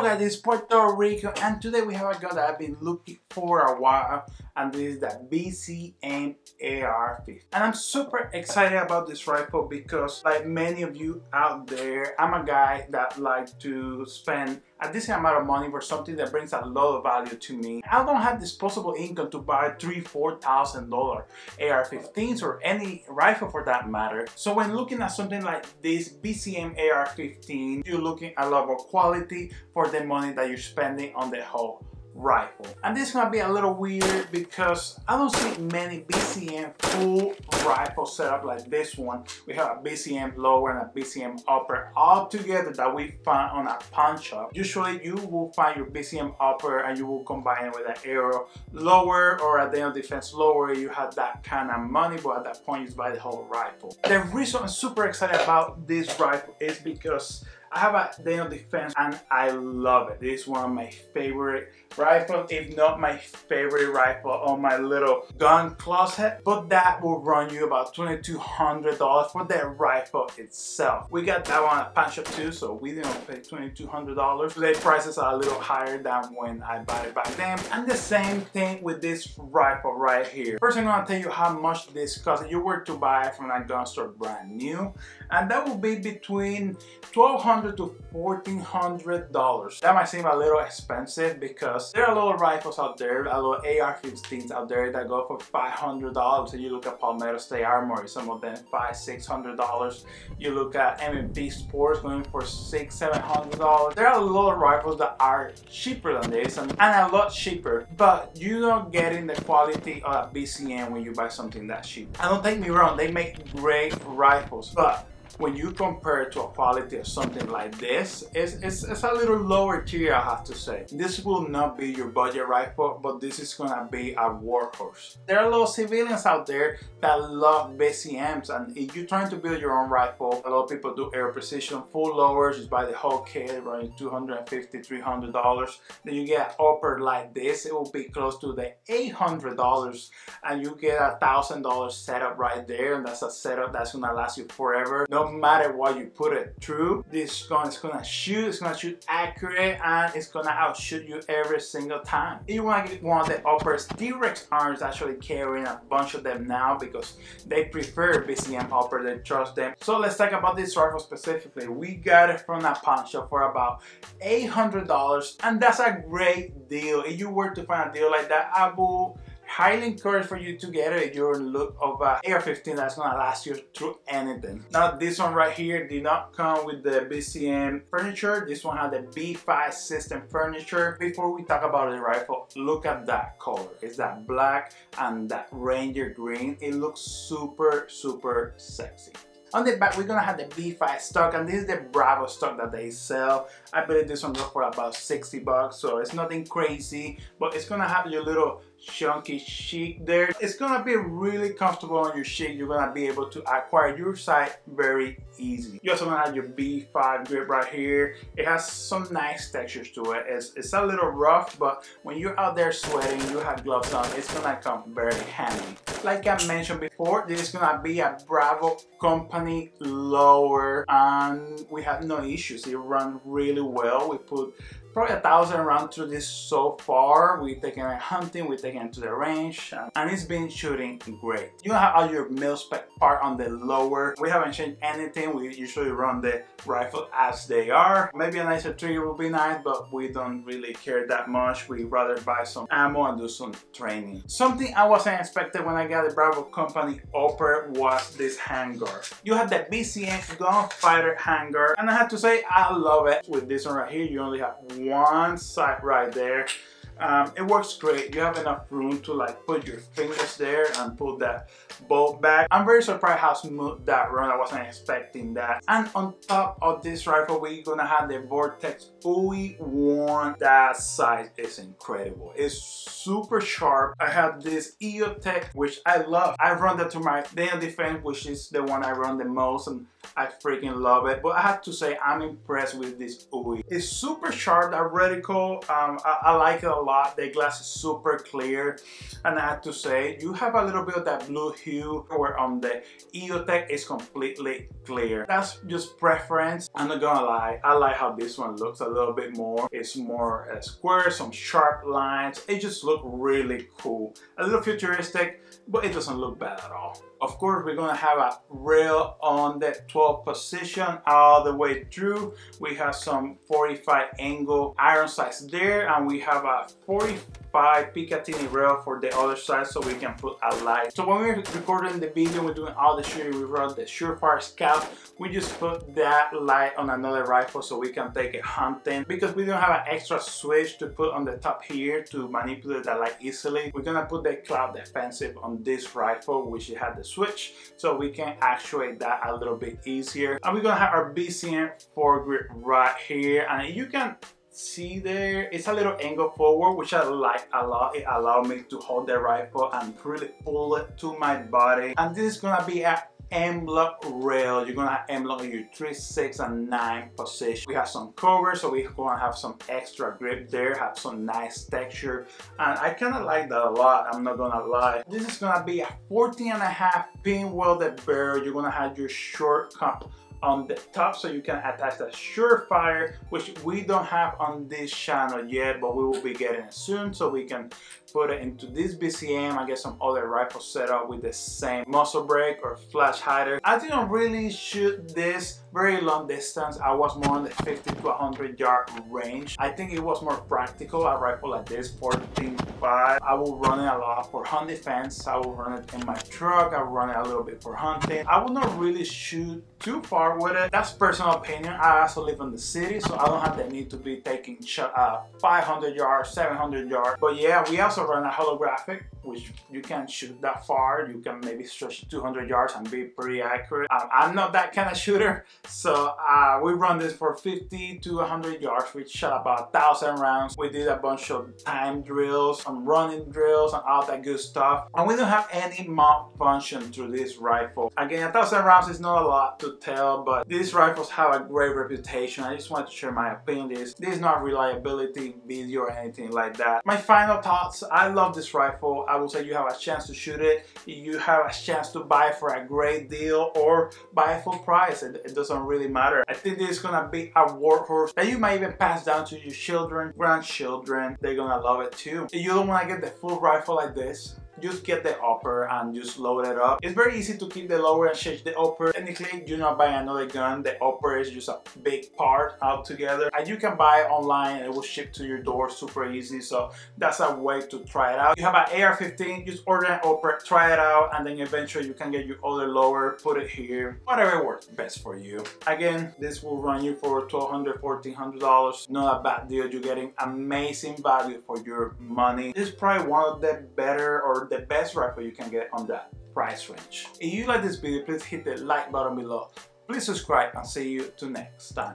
Hello guys, this is Puerto Rico and today we have a gun that I've been looking for a while, and this is the BCM AR15. And I'm super excited about this rifle because, like many of you out there, I'm a guy that likes to spend a decent amount of money for something that brings a lot of value to me. I don't have disposable income to buy $3,000–4,000 AR-15s or any rifle for that matter. So when looking at something like this BCM AR-15, you're looking at a lot more quality for the money that you're spending on the whole rifle. And this is gonna be a little weird because I don't see many BCM full rifle setup like this one. We have a BCM lower and a BCM upper all together that we find on a pawn shop. Usually you will find your BCM upper and you will combine it with an arrow lower, or a Daniel Defense lower. You have that kind of money, but at that point you buy the whole rifle. The reason I'm super excited about this rifle is because I have a Daniel Defense and I love it. This is one of my favorite rifles, if not my favorite rifle on my little gun closet. But that will run you about $2,200 for the rifle itself. We got that one at pawn shop too, so we didn't pay $2,200. Today prices are a little higher than when I bought it back then. And the same thing with this rifle right here. First I'm gonna tell you how much this costs if you were to buy it from a gun store brand new, and that will be between $1,200 to $1,400. That might seem a little expensive because there are a lot of rifles out there, a lot of AR-15s out there that go for $500. So you look at Palmetto State Armory, some of them $500–600. You look at M&P Sports going for $600–700. There are a lot of rifles that are cheaper than this and a lot cheaper, but you're not getting the quality of a BCM when you buy something that cheap. And don't take me wrong, they make great rifles, but when you compare it to a quality of something like this, it's a little lower tier, I have to say. This will not be your budget rifle, but this is gonna be a workhorse. There are a lot of civilians out there that love BCMs, and if you're trying to build your own rifle, a lot of people do air precision full lowers, just buy the whole kit, running $250–300. Then you get an upper like this, it will be close to the $800, and you get $1,000 setup right there, and that's a setup that's gonna last you forever. No matter what you put it through, this gun is gonna shoot, it's gonna shoot accurate, and it's gonna outshoot you every single time. If you wanna get one of the uppers, T-Rex Arms actually carrying a bunch of them now because they prefer BCM upper, they trust them. So let's talk about this rifle specifically. We got it from a pawn shop for about $800, and that's a great deal. If you were to find a deal like that, I will highly encourage for you to get it if you're in look of an AR-15 that's gonna last you through anything. Now this one right here did not come with the BCM furniture. This one had the B5 system furniture. Before we talk about the rifle, look at that color. It's that black and that Ranger green. It looks super sexy. On the back, we're gonna have the B5 stock, and this is the Bravo stock that they sell. I believe this one goes for about $60, so it's nothing crazy, but it's gonna have your little chunky cheek there. It's gonna be really comfortable on your cheek. You're gonna be able to acquire your sight very easy. You also gonna have your B5 grip right here. It has some nice textures to it. It's a little rough, but when you're out there sweating, you have gloves on, it's gonna come very handy. Like I mentioned before, this is gonna be a Bravo Company lower, and we have no issues. It runs really well. We put probably 1,000 rounds through this so far. We've taken it hunting, we've taken it to the range, and it's been shooting great. You have all your mil-spec part on the lower. We haven't changed anything. We usually run the rifle as they are. Maybe a nicer trigger would be nice, but we don't really care that much. We'd rather buy some ammo and do some training. Something I wasn't expecting when I got the Bravo Company upper was this handguard. You have the BCM Gunfighter handguard, and I have to say I love it. With this one right here, you only have one side right there. It works great. You have enough room to like put your fingers there and pull that bolt back. I'm very surprised how smooth that run. I wasn't expecting that. And on top of this rifle, we're gonna have the Vortex UE1. That size is incredible. It's super sharp. I have this EOTech, which I love. I run that to my Daniel Defense, which is the one I run the most, and I freaking love it. But I have to say I'm impressed with this UE. It's super sharp, that reticle. I like it a lot. lot. The glass is super clear, and I have to say, you have a little bit of that blue hue, where on the EOTech is completely clear. That's just preference. I'm not gonna lie, I like how this one looks a little bit more. It's more square, some sharp lines. It just looks really cool. A little futuristic, but it doesn't look bad at all. Of course, we're gonna have a rail on the 12th position all the way through. We have some 45 angle iron sights there, and we have a 45 Picatinny rail for the other side, so we can put a light. So when we're recording the video, we're doing all the shooting, we run the Surefire Scout. We just put that light on another rifle so we can take it hunting. Because we don't have an extra switch to put on the top here to manipulate that light easily, we're gonna put the Cloud Defensive on this rifle, which it had the switch, so we can actuate that a little bit easier. And we're gonna have our BCM foregrip right here, and you can see there, it's a little angle forward, which I like a lot. It allowed me to hold the rifle and really pull it to my body. And this is gonna be a M-block rail. You're gonna have M-block in your 3, 6, and 9 position. We have some cover, so we're gonna have some extra grip there, have some nice texture, and I kind of like that a lot, I'm not gonna lie. This is gonna be a 14.5 pin welded barrel. You're gonna have your short cup on the top, so you can attach that Surefire, which we don't have on this channel yet, but we will be getting it soon, so we can put it into this BCM and get some other rifle setup with the same muzzle brake or flash hider. I didn't really shoot this very long distance. I was more on the 50 to 100 yard range. I think it was more practical, a rifle like this 14.5. I will run it a lot for hunt defense. I will run it in my truck. I will run it a little bit for hunting. I will not really shoot too far with it. That's personal opinion. I also live in the city, so I don't have the need to be taking 500 yards, 700 yards. But yeah, we also run a holographic, which you can shoot that far. You can maybe stretch 200 yards and be pretty accurate. I'm not that kind of shooter, so we run this for 50 to 100 yards. We shot about 1,000 rounds. We did a bunch of time drills, some running drills, and all that good stuff. And we don't have any mod function to this rifle. Again, 1,000 rounds is not a lot to tell, but these rifles have a great reputation. I just want to share my opinion. This is not reliability video or anything like that. My final thoughts: I love this rifle. I will say you have a chance to shoot it. You have a chance to buy it for a great deal or buy it full price. It doesn't really matter. I think this is gonna be a workhorse that you might even pass down to your children, grandchildren. They're gonna love it too. If you don't want to get the full rifle like this, just get the upper and just load it up. It's very easy to keep the lower and change the upper. Technically, you're not buying another gun. The upper is just a big part altogether. And you can buy it online and it will ship to your door super easy. So that's a way to try it out. You have an AR15, just order an upper, try it out, and then eventually you can get your other lower, put it here, whatever works best for you. Again, this will run you for $1,200, $1,400. Not a bad deal. You're getting amazing value for your money. This is probably one of the better or the best rifle you can get on that price range. If you like this video, please hit the like button below. Please subscribe and see you till next time.